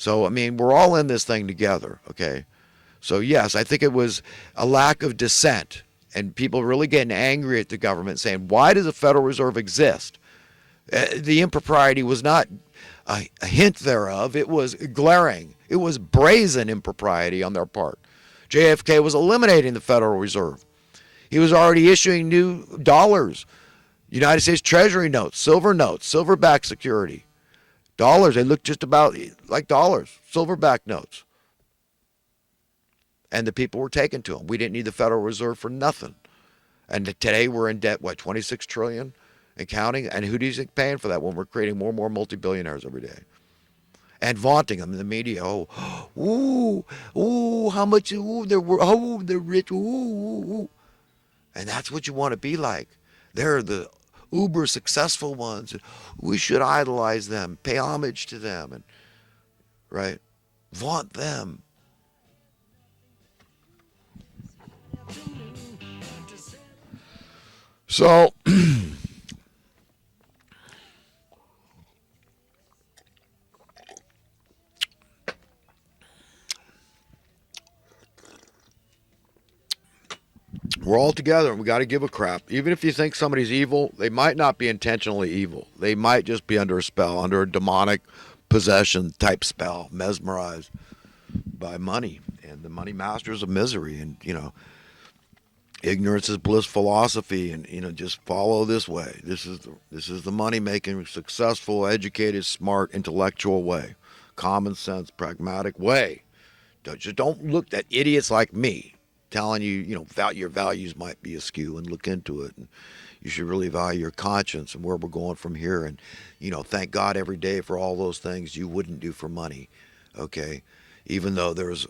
So, I mean, we're all in this thing together, okay? So, yes, I think it was a lack of dissent and people really getting angry at the government saying, why does the Federal Reserve exist? The impropriety was not a hint thereof, it was glaring. It was brazen impropriety on their part. JFK was eliminating the Federal Reserve. He was already issuing new dollars, United States Treasury notes, silverback security. Dollars, they look just about like dollars, silverback notes. And the people were taken to them. We didn't need the Federal Reserve for nothing. And today we're in debt, what, 26 trillion and counting? And who do you think paying for that when we're creating more and more multi-billionaires every day? And vaunting them in the media. Oh, ooh, how much, they're rich, ooh. And that's what you want to be like. They're the uber successful ones. We should idolize them, pay homage to them, and right, vaunt them. So we're all together and we got to give a crap. Even if you think somebody's evil, they might not be intentionally evil. They might just be under a spell, under a demonic possession type spell, mesmerized by money and the money masters of misery. And, ignorance is bliss philosophy, and just follow this way. This is the money making, successful, educated, smart, intellectual way, common sense, pragmatic way. Don't look at idiots like me telling you, your values might be askew, and look into it. And you should really value your conscience and where we're going from here. And thank God every day for all those things you wouldn't do for money. Okay, even though there's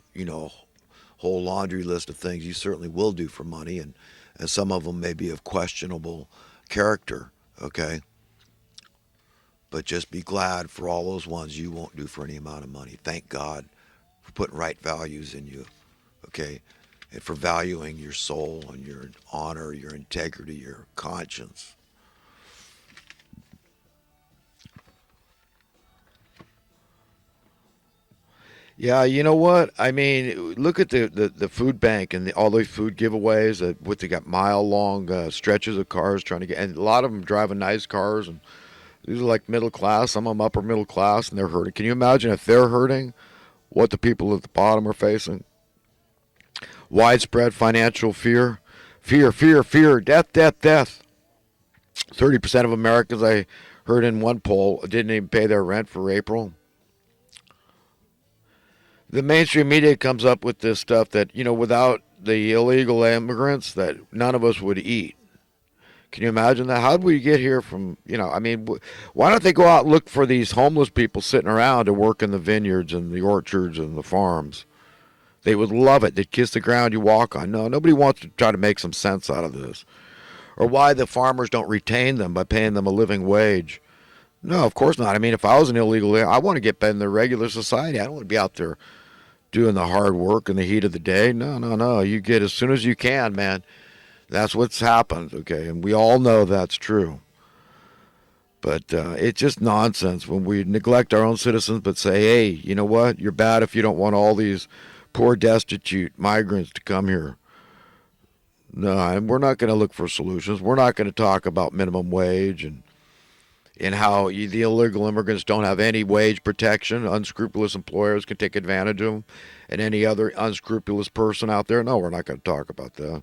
whole laundry list of things you certainly will do for money, and some of them may be of questionable character, okay? But just be glad for all those ones you won't do for any amount of money. Thank God for putting right values in you, okay? And for valuing your soul and your honor, your integrity, your conscience. Yeah, you know what? I mean, look at the food bank and all those food giveaways. What they got mile long stretches of cars trying to get, and a lot of them driving nice cars, and these are like middle class. Some of them upper middle class, and they're hurting. Can you imagine if they're hurting, what the people at the bottom are facing? Widespread financial fear, fear, death. 30% of Americans, I heard in one poll, didn't even pay their rent for April. The mainstream media comes up with this stuff that, without the illegal immigrants, that none of us would eat. Can you imagine that? How did we get here from, why don't they go out and look for these homeless people sitting around to work in the vineyards and the orchards and the farms? They would love it. They'd kiss the ground you walk on. No, nobody wants to try to make some sense out of this. Or why the farmers don't retain them by paying them a living wage. No, of course not. I mean, if I was an illegal, I want to get back in the regular society. I don't want to be out there doing the hard work in the heat of the day. No. You get as soon as you can, man. That's what's happened, okay? And we all know that's true. But it's just nonsense when we neglect our own citizens but say, hey, you know what? You're bad if you don't want all these poor, destitute migrants to come here. No, and we're not going to look for solutions. We're not going to talk about minimum wage and how the illegal immigrants don't have any wage protection. Unscrupulous employers can take advantage of them, and any other unscrupulous person out there. No, we're not going to talk about that.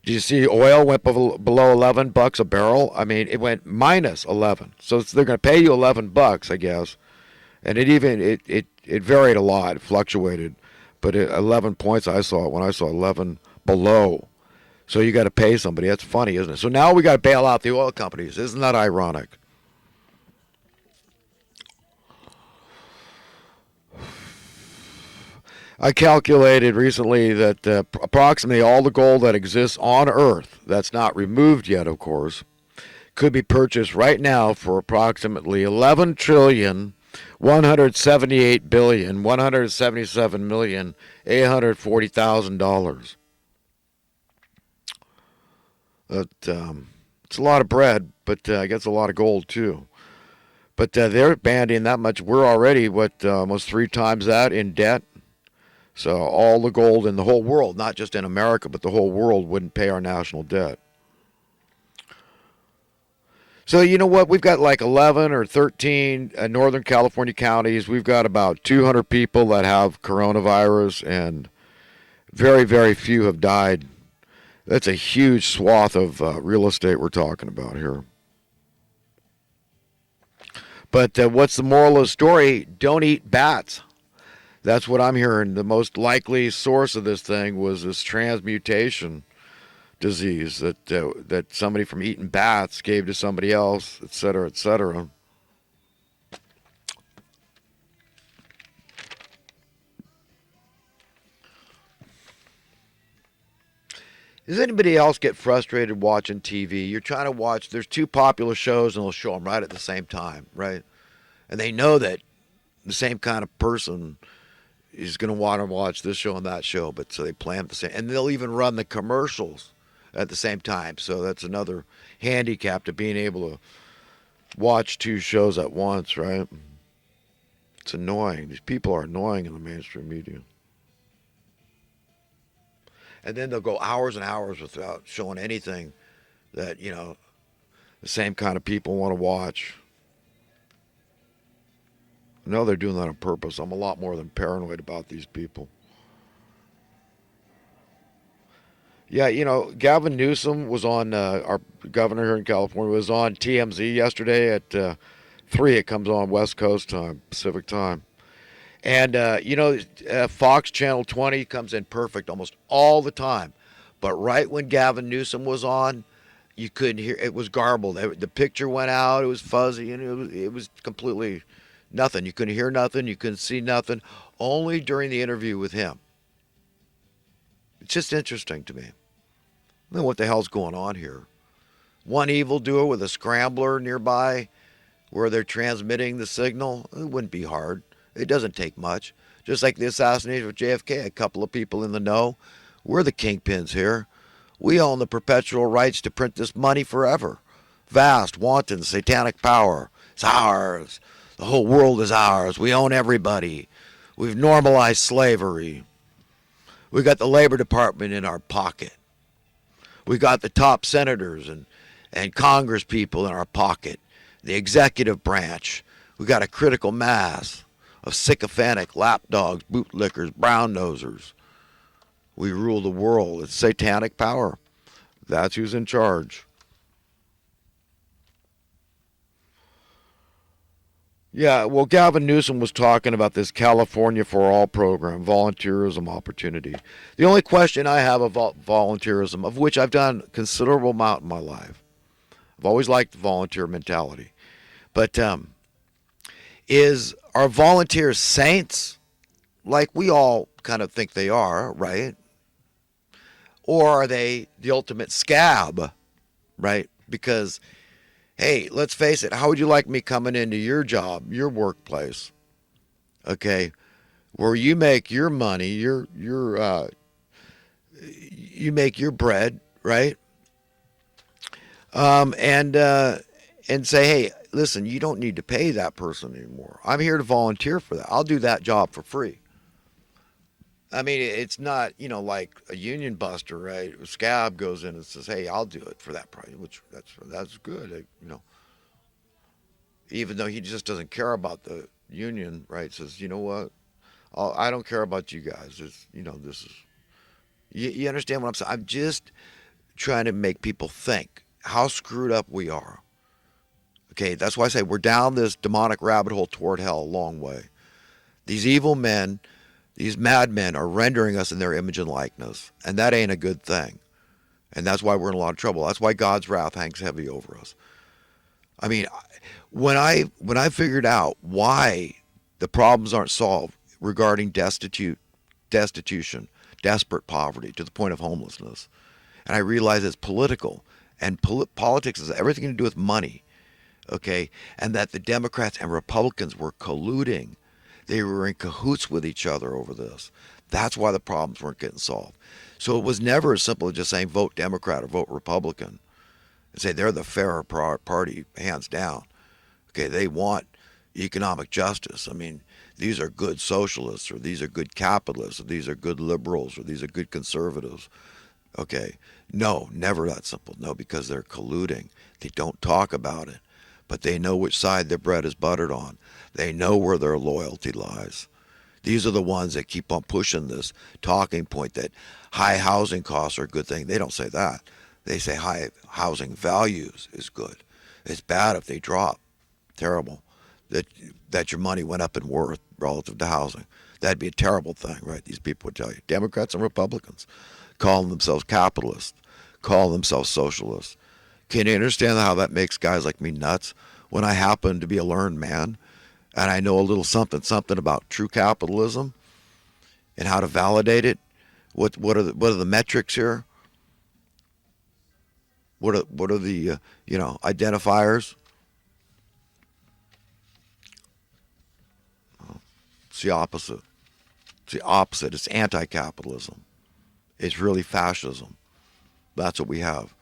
Do you see oil went below $11 a barrel? I mean, it went minus 11. So they're going to pay you $11, I guess. And it varied a lot, it fluctuated. But 11 points I saw it when I saw 11 below. So you got to pay somebody. That's funny, isn't it? So now we got to bail out the oil companies. Isn't that ironic? I calculated recently that approximately all the gold that exists on Earth, that's not removed yet, of course, could be purchased right now for approximately 11 trillion 178 billion 177 million $840,000. That it's a lot of bread, but I guess a lot of gold too. But they're banding that much. We're already, what, almost three times that in debt. So all the gold in the whole world, not just in America, but the whole world wouldn't pay our national debt. So you know what? We've got like 11 or 13 Northern California counties. We've got about 200 people that have coronavirus, and very, very few have died. That's a huge swath of real estate we're talking about here. But what's the moral of the story? Don't eat bats. That's what I'm hearing. The most likely source of this thing was this transmutation disease that somebody from eating bats gave to somebody else, et cetera, et cetera. Does anybody else get frustrated watching TV? You're trying to watch, there's two popular shows and they'll show them right at the same time, right? And they know that the same kind of person is going to want to watch this show and that show, but so they play them the same. And they'll even run the commercials at the same time. So that's another handicap to being able to watch two shows at once, right? It's annoying. These people are annoying in the mainstream media. And then they'll go hours and hours without showing anything that, the same kind of people want to watch. No, they're doing that on purpose. I'm a lot more than paranoid about these people. Yeah, Gavin Newsom was on, our governor here in California was on TMZ yesterday at 3. It comes on West Coast time, Pacific time. And, Fox Channel 20 comes in perfect almost all the time. But right when Gavin Newsom was on, you couldn't hear. It was garbled. The picture went out. It was fuzzy, and it was completely nothing. You couldn't hear nothing. You couldn't see nothing. Only during the interview with him. It's just interesting to me. I don't know what the hell's going on here. One evildoer with a scrambler nearby where they're transmitting the signal. It wouldn't be hard. It doesn't take much. Just like the assassination of JFK, a couple of people in the know. We're the kingpins here. We own the perpetual rights to print this money forever. Vast, wanton, satanic power. It's ours. The whole world is ours. We own everybody. We've normalized slavery. We got the Labor Department in our pocket. We got the top senators and Congress people in our pocket. The executive branch. We got a critical mass of sycophantic lapdogs, bootlickers, brown nosers. We rule the world. It's satanic power. That's who's in charge. Yeah, well, Gavin Newsom was talking about this California for All program, volunteerism opportunity. The only question I have about volunteerism, of which I've done a considerable amount in my life, I've always liked the volunteer mentality, but is are volunteers saints like we all kind of think they are, right? Or are they the ultimate scab, right? Because, hey, let's face it, how would you like me coming into your job, your workplace, okay, where you make your money, you make your bread, right? And say, hey, listen, you don't need to pay that person anymore. I'm here to volunteer for that. I'll do that job for free. I mean, it's not, like a union buster, right? A scab goes in and says, hey, I'll do it for that price, which that's good, even though he just doesn't care about the union, right? Says, you know what? I don't care about you guys. This is, you understand what I'm saying? I'm just trying to make people think how screwed up we are. Okay, that's why I say we're down this demonic rabbit hole toward hell a long way. These evil men, these madmen are rendering us in their image and likeness, and that ain't a good thing. And that's why we're in a lot of trouble. That's why God's wrath hangs heavy over us. I mean, when I figured out why the problems aren't solved regarding destitution, desperate poverty to the point of homelessness, and I realized it's political, and politics has everything to do with money, okay, and that the Democrats and Republicans were colluding. They were in cahoots with each other over this. That's why the problems weren't getting solved. So it was never as simple as just saying vote Democrat or vote Republican and say they're the fairer party, hands down. Okay, they want economic justice. I mean, these are good socialists, or these are good capitalists, or these are good liberals, or these are good conservatives. Okay. No, never that simple. No, because they're colluding. They don't talk about it, but they know which side their bread is buttered on. They know where their loyalty lies. These are the ones that keep on pushing this talking point that high housing costs are a good thing. They don't say that. They say high housing values is good. It's bad if they drop. Terrible. That that your money went up in worth relative to housing. That'd be a terrible thing, right? These people would tell you. Democrats and Republicans calling themselves capitalists, calling themselves socialists. Can you understand how that makes guys like me nuts? When I happen to be a learned man and I know a little something about true capitalism and how to validate it. What are the metrics here? What are the identifiers? It's the opposite. It's the opposite. It's anti-capitalism. It's really fascism. That's what we have.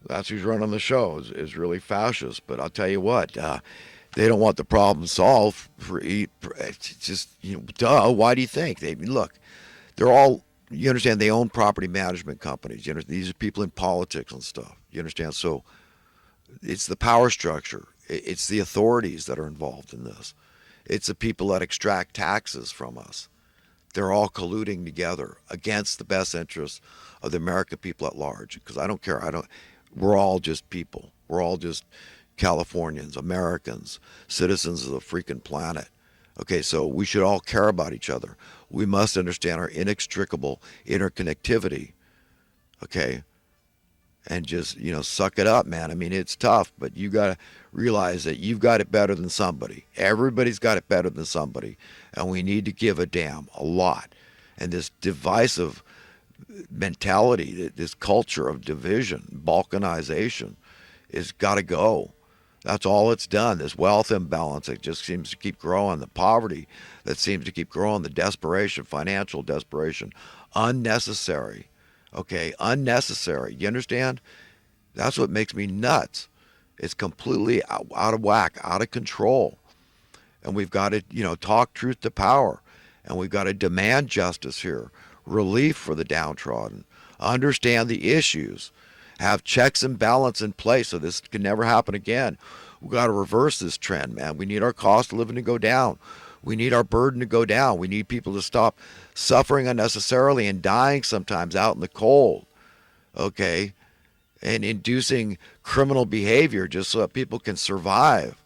That's who's running the show is really fascist. But I'll tell you what, they don't want the problem solved. It's just duh. Why do you think they look? They're all. You understand? They own property management companies. These are people in politics and stuff. You understand? So it's the power structure. It's the authorities that are involved in this. It's the people that extract taxes from us. They're all colluding together against the best interests of the American people at large. Because I don't care. We're all just people. We're all just Californians, Americans, citizens of the freaking planet. Okay, so we should all care about each other. We must understand our inextricable interconnectivity. Okay, and just suck it up, man. I mean, it's tough, but you got to realize that you've got it better than somebody. Everybody's got it better than somebody, and we need to give a damn a lot. And this divisive mentality, this culture of division, balkanization, is got to go. That's all it's done. This wealth imbalance that just seems to keep growing, the poverty that seems to keep growing, the desperation, financial desperation, unnecessary. Okay, unnecessary. You understand? That's what makes me nuts. It's completely out of whack, out of control. And we've got to, talk truth to power. And we've got to demand justice here, relief for the downtrodden, understand the issues, have checks and balance in place so this can never happen again. We've got to reverse this trend, man. We need our cost of living to go down. We need our burden to go down. We need people to stop suffering unnecessarily and dying sometimes out in the cold, okay, and inducing criminal behavior just so that people can survive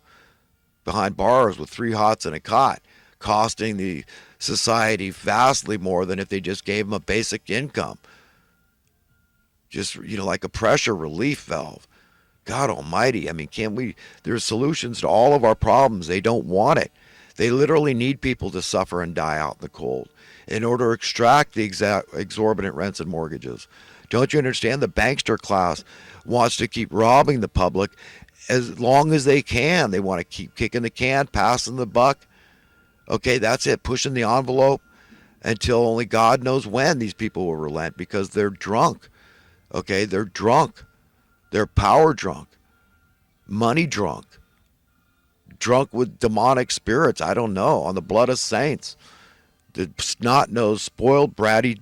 behind bars with 3 hots and a cot, costing the society vastly more than if they just gave them a basic income. Just, like a pressure relief valve. God almighty. I mean, can't we? There's solutions to all of our problems. They don't want it. They literally need people to suffer and die out in the cold in order to extract the exorbitant rents and mortgages. Don't you understand? The bankster class wants to keep robbing the public as long as they can. They want to keep kicking the can, passing the buck. Okay, that's it. Pushing the envelope until only God knows when these people will relent because they're drunk. Okay, they're drunk. They're power drunk, money drunk, drunk with demonic spirits. I don't know, on the blood of saints. The snot-nosed, spoiled, bratty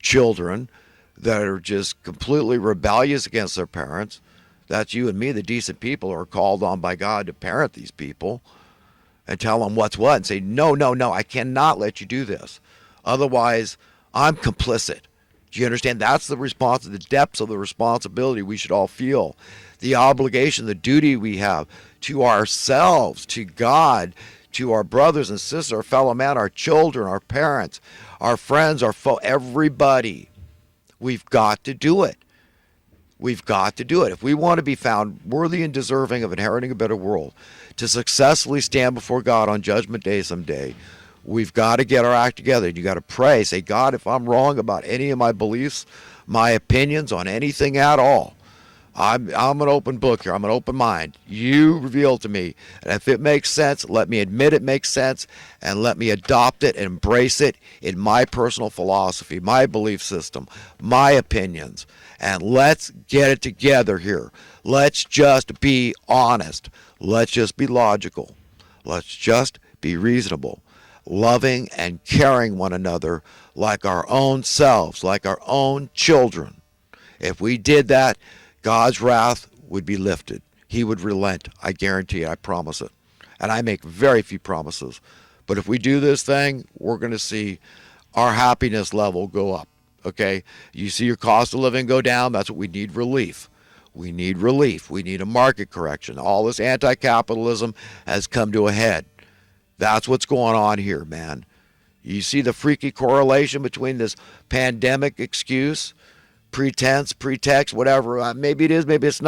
children that are just completely rebellious against their parents. That's you and me, the decent people, who are called on by God to parent these people and tell them what's what and say, no, I cannot let you do this. Otherwise, I'm complicit. Do you understand? That's the the depths of the responsibility we should all feel. The obligation, the duty we have to ourselves, to God, to our brothers and sisters, our fellow man, our children, our parents, our friends, our everybody. We've got to do it. We've got to do it. If we want to be found worthy and deserving of inheriting a better world, to successfully stand before God on Judgment Day someday, we've got to get our act together. You got to pray. Say, God, if I'm wrong about any of my beliefs, my opinions on anything at all, I'm an open book here. I'm an open mind. You reveal to me. And if it makes sense, let me admit it makes sense and let me adopt it and embrace it in my personal philosophy, my belief system, my opinions. And let's get it together here. Let's just be honest. Let's just be logical. Let's just be reasonable. Loving and caring one another like our own selves, like our own children. If we did that, God's wrath would be lifted. He would relent. I guarantee it. I promise it. And I make very few promises. But if we do this thing, we're going to see our happiness level go up. Okay? You see your cost of living go down. That's what we need, relief. We need relief. We need a market correction. All this anti-capitalism has come to a head. That's what's going on here, man. You see the freaky correlation between this pandemic excuse, pretense, pretext, whatever. Maybe it is, maybe it's not.